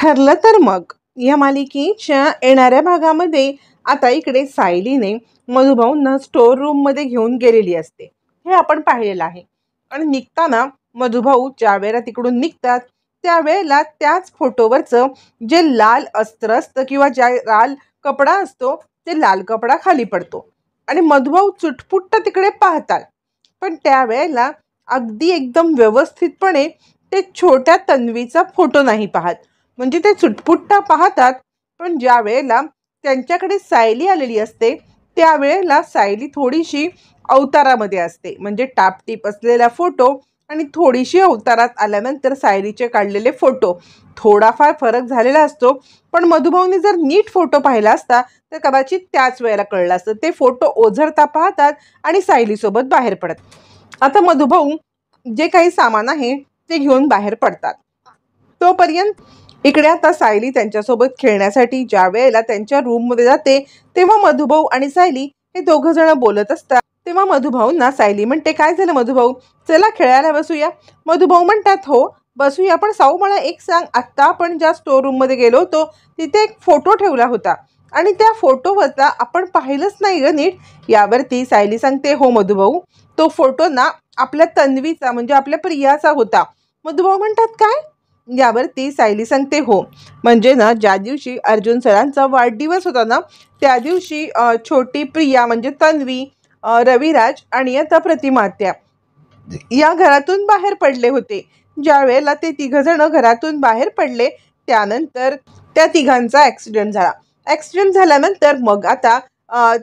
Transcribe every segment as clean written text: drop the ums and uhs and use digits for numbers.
ठरलं तर मग या मालिकेच्या येणाऱ्या भागामध्ये आता इकडे सायलीने मधुभाऊंना स्टोर रूम मध्ये घेऊन गेलेली असते, हे आपण पाहिलेलं आहे. आणि निघताना मधुभाऊ ज्या वेळेला तिकडून निघतात त्यावेळेला त्याच फोटोवरचं जे लाल अस्त्र असतं किंवा ज्या लाल कपडा असतो ते लाल कपडा खाली पडतो आणि मधुभाऊ चुटपुट्ट तिकडे पाहतात. पण त्यावेळेला अगदी एकदम व्यवस्थितपणे ते छोट्या तन्वीचा फोटो नाही पाहत. म्हणजे ते चुटपुट्टा पाहतात, पण ज्या वेळेला त्यांच्याकडे सायली आलेली असते त्यावेळेला सायली थोडीशी अवतारामध्ये असते. म्हणजे टापटीप असलेला फोटो आणि थोडीशी अवतारात आल्यानंतर सायलीचे काढलेले फोटो थोडाफार फरक झालेला असतो. पण मधुभाऊने जर नीट फोटो पाहिला असता तर कदाचित त्याच वेळेला कळलं असतं. ते फोटो ओझरता पाहतात आणि सायलीसोबत बाहेर पडत. आता मधुभाऊ जे काही सामान आहे ते घेऊन बाहेर पडतात. तोपर्यंत इकडे आता सायली त्यांच्यासोबत खेळण्यासाठी ज्या वेळेला त्यांच्या रूममध्ये जाते तेव्हा मधुभाऊ आणि सायली हे दोघं जण बोलत असतात. तेव्हा मधुभाऊंना सायली म्हणते, काय झालं मधुभाऊ, चला खेळायला बसूया. मधुभाऊ म्हणतात, हो बसूया, पण साऊ मला एक सांग, आत्ता आपण ज्या स्टोर रूम मध्ये गेलो होतो तिथे एक फोटो ठेवला होता आणि त्या फोटोवरचा आपण पाहिलंच नाही ग नीट. यावरती सायली सांगते, हो मधुभाऊ, तो फोटो ना आपल्या तन्वीचा म्हणजे आपल्या प्रियाचा होता. मधुभाऊ म्हणतात, काय? यावरती सायली सांगते, हो म्हणजे ना ज्या दिवशी अर्जुन सरांचा वाढदिवस होता ना त्या दिवशी छोटी प्रिया म्हणजे तन्वी, रविराज आणि आता प्रतिमात्या या घरातून बाहेर पडले होते. ज्या वेळेला ते तिघ जण घरातून बाहेर पडले त्यानंतर त्या तिघांचा ॲक्सिडेंट झाला. ॲक्सिडेंट झाल्यानंतर मग आता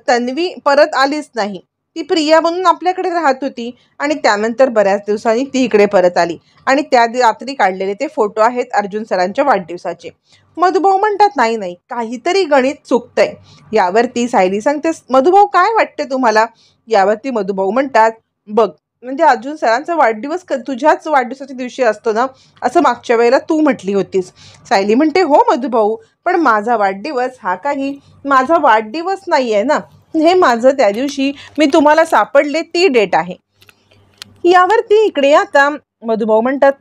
तन्वी परत आलीच नाही. ती प्रिया म्हणून आपल्याकडे राहत होती आणि त्यानंतर बऱ्याच दिवसांनी ती इकडे परत आली आणि त्या रात्री काढलेले ते फोटो आहेत अर्जुन सरांच्या वाढदिवसाचे. मधुभाऊ म्हणतात, नाही नाही, काहीतरी गणित चुकतंय. यावरती सायली सांगते, मधुभाऊ काय वाटते तुम्हाला? यावरती मधुभाऊ म्हणतात, बघ म्हणजे अर्जुन सरांचा वाढदिवस तुझ्याच वाढदिवसाच्या दिवशी असतो ना, असं मागच्या वेळेला तू म्हटली होतीस. सायली म्हणते, हो मधुभाऊ, पण माझा वाढदिवस हा काही माझा वाढदिवस नाही आहे ना, हे माझं त्या दिवशी मी तुम्हाला सापडले ती डेट आहे. यावरती इकडे आता मधुभाऊ म्हणतात,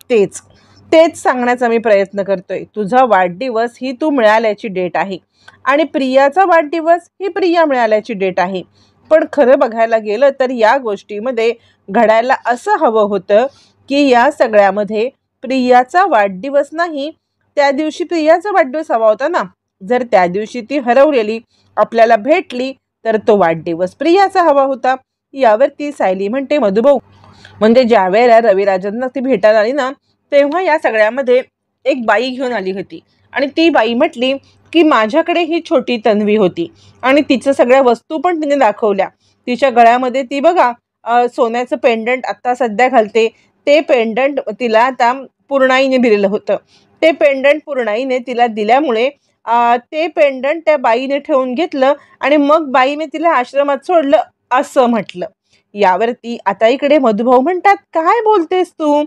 तेच सांगण्याचा मी प्रयत्न करतोय. तुझा वाढदिवस ही तू मिळाल्याची डेट आहे आणि प्रियाचा वाढदिवस ही प्रिया मिळाल्याची डेट आहे. पण खरं बघायला गेलं तर या गोष्टीमध्ये घडायला असं हवं होतं की या सगळ्यामध्ये प्रियाचा वाढदिवस नाही, त्या दिवशी प्रियाचा वाढदिवस हवा होता ना. जर त्या दिवशी ती हरवलेली आपल्याला भेटली तर तो वाढदिवस प्रियाचा हवा होता. यावरती सायली म्हणते, मधुभाऊ म्हणजे ज्या वेळेला रविराजांना ती भेटायला आली ना तेव्हा या सगळ्यामध्ये एक बाई घेऊन आली होती आणि ती बाई म्हटली की माझ्याकडे ही छोटी तन्वी होती आणि तिचं सगळ्या वस्तू पण तिने दाखवल्या. तिच्या गळ्यामध्ये ती बघा सोन्याचं पेंडंट आत्ता सध्या घालते. ते पेंडंट तिला आता पूर्णाईने दिलेलं होतं. ते पेंडंट पूर्णाईने तिला दिल्यामुळे ते पेंडंट त्या बाईने ठेवून घेतलं आणि मग बाईने तिला आश्रमात सोडलं असं म्हटलं. यावरती आता इकडे मधुभाऊ म्हणतात, काय बोलतेस तू,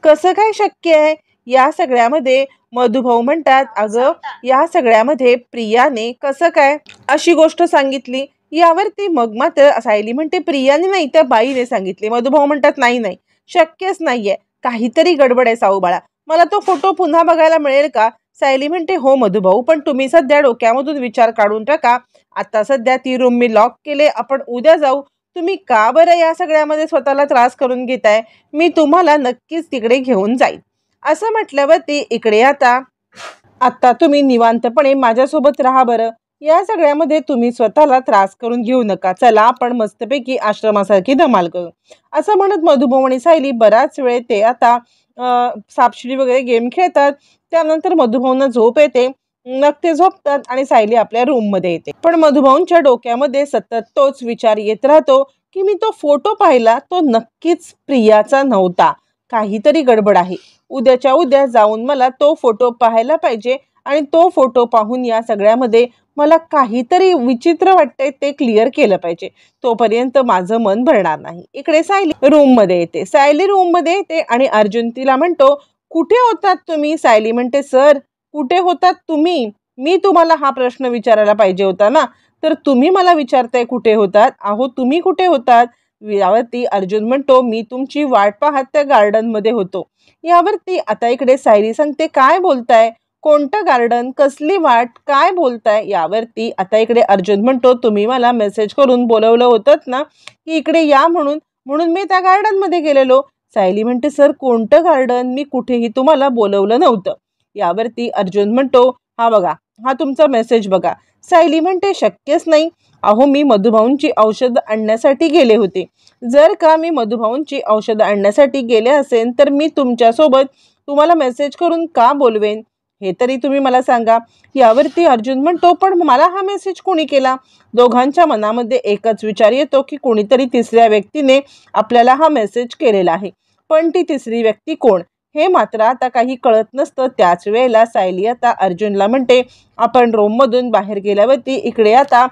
कसं काय शक्य आहे? या सगळ्यामध्ये मधुभाऊ म्हणतात, अगं या सगळ्यामध्ये प्रियाने कसं काय अशी गोष्ट सांगितली. यावरती मग मात्र सायली म्हणते, प्रियाने नाही त्या बाईने सांगितले. मधुभाऊ म्हणतात, नाही शक्यच नाहीये, काहीतरी गडबड आहे साऊ बाळा, मला तो फोटो पुन्हा बघायला मिळेल का? सायली म्हणते, हो मधुभाऊ, पण तुम्ही सध्या डोक्यामधून विचार काढून टाका. आता सध्या ती रूम मी लॉक केले, आपण उद्या जाऊ. तुम्ही का बरं या सगळ्यामध्ये स्वतःला त्रास करून घेताय? मी तुम्हाला नक्कीच तिकडे घेऊन जाईल. असं म्हटल्यावरती इकडे आता तुम्ही निवांतपणे माझ्यासोबत राहा बरं. या सगळ्यामध्ये तुम्ही स्वतःला त्रास करून घेऊ नका. चला आपण मस्तपैकी आश्रमासारखी धमाल करू. असं म्हणत मधुभाऊ आणि सायली बराच वेळ ते आता सापशिडी वगैरे गेम खेळतात. त्यानंतर मधुभाऊंना झोप येते, मग ते झोपतात आणि सायली आपल्या रूममध्ये येते. पण मधुभाऊंच्या डोक्यामध्ये सतत तोच विचार येत राहतो की मी तो फोटो पाहिला तो नक्कीच प्रियाचा नव्हता, काहीतरी गडबड आहे. उद्याच्या उद्या जाऊन मला तो फोटो पाहायला पाहिजे आणि तो फोटो पाहून या सगळ्यामध्ये मला काहीतरी विचित्र वाटतंय ते क्लिअर केलं पाहिजे. तोपर्यंत माझं मन भरणार नाही. इकडे सायली रूममध्ये येते आणि अर्जुन तिला म्हणतो, कुठे होतात तुम्ही? सायली म्हणते, सर कुठे होतात तुम्ही? मी तुम्हाला हा प्रश्न विचारायला पाहिजे होता ना, तर तुम्ही मला विचारताय कुठे होतात? अहो तुम्ही कुठे होतात? यावरती अर्जुन म्हणतो, मी तुमची वाट पाहत त्या गार्डनमध्ये होतो. यावरती आता इकडे सायली सांगते, काय बोलताय? कोणतं गार्डन, कसली वाट, काय बोलताय यावरती आता इकडे अर्जुन म्हणतो, तुम्ही मला मेसेज करून बोलवलं होतं ना की इकडे या म्हणून, म्हणून मी त्या गार्डनमध्ये गेलेलो. सायली म्हणते, सर कोणतं गार्डन, मी कुठेही तुम्हाला बोलवलं नव्हतं. यावरती अर्जुन म्हणतो, हा बघा, हा तुमचा मेसेज बघा. सायली म्हणते, शक्यच नाही. अहो, मी मधुभाऊंची औषधं आणण्यासाठी गेले होते. जर का मी मधुभाऊंची औषधं आणण्यासाठी गेले असेल तर मी तुमच्यासोबत तुम्हाला मेसेज करून का बोलवेन, हे तरी तुम्ही मला सांगा. यावरती अर्जुन म्हणतो, पण मला हा मेसेज कोणी केला? दोघांच्या मनामध्ये एकच विचार येतो की कोणीतरी तिसऱ्या व्यक्तीने आपल्याला हा मेसेज केलेला आहे. पण ती तिसरी व्यक्ती कोण हे मात्र आता काही कळत नसतं. त्याच वेळेला सायली आता अर्जुनला म्हणते, आपण रूममधून बाहेर गेल्यावरती इकडे आता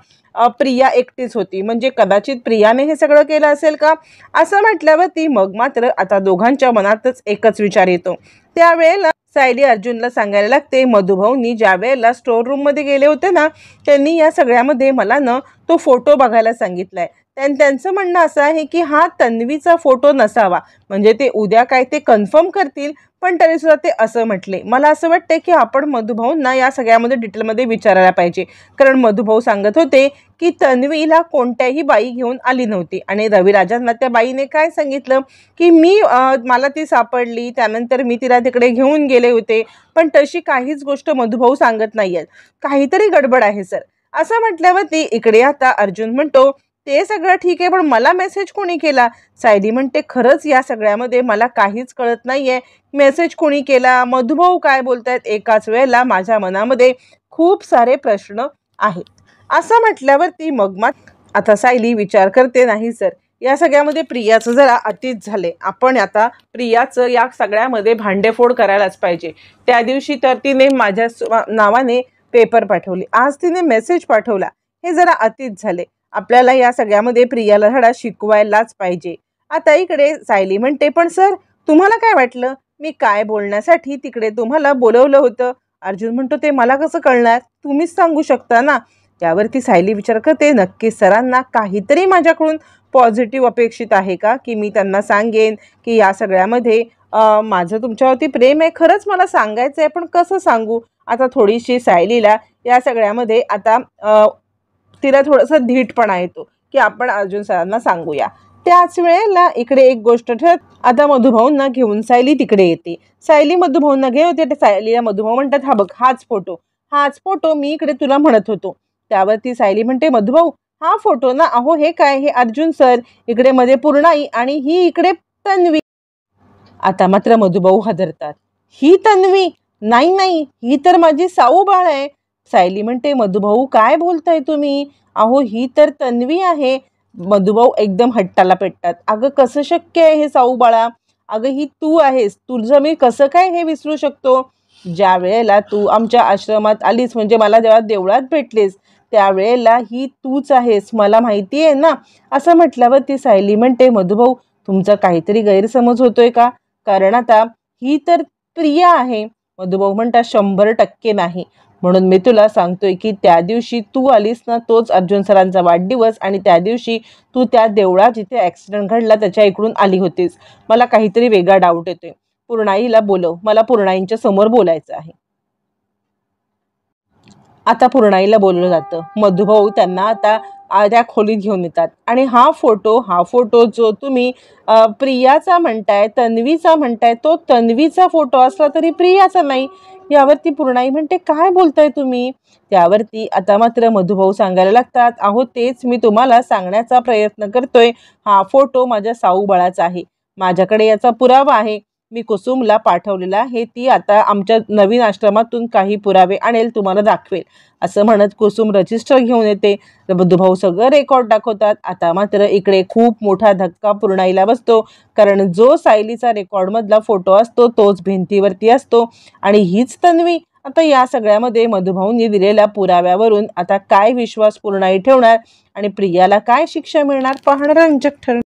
प्रिया एकटीच होती, म्हणजे कदाचित प्रियाने हे सगळं केलं असेल का, असं म्हटल्यावरती मग मात्र आता दोघांच्या मनातच एकच विचार येतो. त्यावेळेला सायली अर्जुनला सांगायला लागते, मधुभाऊंनी ज्या वेळेला स्टोर रूममध्ये गेले होते ना, त्यांनी या सगळ्यामध्ये मला न तो फोटो बघायला सांगितलाय. त्यांचं म्हणणं असं आहे की हा तन्वीचा फोटो नसावा, म्हणजे ते उद्या काय ते कन्फर्म करतील, पण तरीसुद्धा ते असं म्हटले. मला असं वाटतं की आपण मधुभाऊंना या सगळ्यामध्ये डिटेलमध्ये विचारायला पाहिजे, कारण मधुभाऊ सांगत होते की तन्वीला कोणत्याही बाई घेऊन आली नव्हती आणि रविराजांना त्या बाईने काय सांगितलं की मला ती सापडली, त्यानंतर मी तिला तिकडे घेऊन गेले होते, पण तशी काहीच गोष्ट मधुभाऊ सांगत नाहीयेत. काहीतरी गडबड आहे सर, असं म्हटल्यावरती इकडे आता अर्जुन म्हणतो, ते सगळं ठीक आहे, पण मला मेसेज कोणी केला? सायली म्हणते, खरंच या सगळ्यामध्ये मला काहीच कळत नाहीये, मेसेज कोणी केला, मधुभाऊ काय बोलतायत, एकाच वेळेला माझ्या मनामध्ये खूप सारे प्रश्न आहेत. असं म्हटल्यावरती मग आता सायली विचार करते, नाही सर, या सगळ्यामध्ये प्रियाचं जरा अतीच झाले. आपण आता प्रियाचं या सगळ्यामध्ये भांडेफोड करायलाच पाहिजे. त्या दिवशी तर तिने माझ्या नावाने पेपर पाठवली, आज तिने मेसेज पाठवला, हे जरा अतीच झाले. आपल्याला या सगळ्यामध्ये प्रियाला धडा शिकवायलाच पाहिजे. आता इकडे सायली म्हणते, पण सर तुम्हाला काय वाटलं, मी काय बोलण्यासाठी तिकडे तुम्हाला बोलवलं होतं? अर्जुन म्हणतो, ते मला कसं कळणार, तुम्हीच सांगू शकता ना. त्यावरती सायली विचार करते, नक्की सरांना काहीतरी माझ्याकडून पॉझिटिव्ह अपेक्षित आहे का, की मी त्यांना सांगेन की या सगळ्यामध्ये माझं तुमच्यावरती प्रेम आहे, खरंच मला सांगायचं आहे, पण कसं सांगू. आता थोडीशी सायलीला या सगळ्यामध्ये आता तिला थोडंसं धीटपणा येतो की आपण अर्जुन सरांना सांगूया. त्याच वेळेला इकडे एक गोष्ट ठरत, आता मधुभाऊंना घेऊन सायली तिकडे येते. सायली मधुभाऊंना घेऊन येते. सायलीला मधुभाऊ म्हणतात, हा बघ, हाच फोटो मी इकडे तुला म्हणत होतो. त्यावरती सायली म्हणते, मधुभाऊ हा फोटो ना, अहो हे काय, हे अर्जुन सर, इकडे मध्ये पूर्णाई आणि ही इकडे तन्वी. आता मात्र मधुभाऊ हादरतात, ही तन्वी नाही नाही, ही तर माझी साऊ बाळ आहे. सायली म्हणते, मधुभाऊ काय बोलताय तुम्ही, अहो ही तर तन्वी आहे. मधुभाऊ एकदम हट्टाला पेटतात, अगं कसं शक्य आहे हे साऊ बाळा, अगं ही तू आहेस, तुझं मी कसं काय हे विसरू शकतो. ज्या वेळेला तू आमच्या आश्रमात आलीस, म्हणजे मला जेव्हा देवळात भेटलीस, त्यावेळेला ही तूच आहेस, मला माहिती आहे ना. असं म्हटल्यावर ती सायली म्हणते, मधुभाऊ तुमचा काहीतरी गैरसमज होतोय का, कारण आता ही तर प्रिया आहे. मधुभाऊ म्हणतात, 100% नाही, म्हणून मी तुला सांगतोय की त्या दिवशी तू आलीस ना, तोच अर्जुन सरांचा वाढदिवस, आणि त्या दिवशी तू त्या देवळात जिथे ॲक्सिडेंट घडला त्याच्या इकडून आली होतीस. मला काहीतरी वेगळा डाऊट येतोय, पूर्णाईला बोलव, मला पूर्णाईंच्या समोर बोलायचं आहे. आता पूर्णाईला बोलवलं जातं. मधुभाऊ त्यांना आता त्या खोलीत घेऊन येतात आणि हा फोटो जो तुम्ही प्रियाचा म्हणताय, तन्वीचा म्हणताय, तो तन्वीचा फोटो असला तरी प्रियाचा नाही. यावरती पूर्णाई म्हणते, काय बोलताय तुम्ही. त्यावरती आता मात्र मधुभाऊ सांगायला लागतात, अहो तेच मी तुम्हाला सांगण्याचा प्रयत्न करतोय, हा फोटो माझ्या साऊ बाळाचा आहे, माझ्याकडे याचा पुरावा आहे, मी कुसुमला पाठवलेला आहे, ती आता आमच्या नवीन आश्रमातून काही पुरावे आणेल, तुम्हाला दाखवेल. असं म्हणत कुसुम रजिस्टर घेऊन येते. मधुभाऊ सगळं रेकॉर्ड दाखवतात. आता मात्र इकडे खूप मोठा धक्का पूर्णाईला बसतो, कारण जो सायलीचा रेकॉर्डमधला फोटो असतो तोच भिंतीवरती असतो आणि हीच तन्वी. आता या सगळ्यामध्ये मधुभाऊंनी दिलेल्या पुराव्यावरून आता काय विश्वास पूर्णाई ठेवणार आणि प्रियाला काय शिक्षा मिळणार, पाहणं रंजक ठरणार.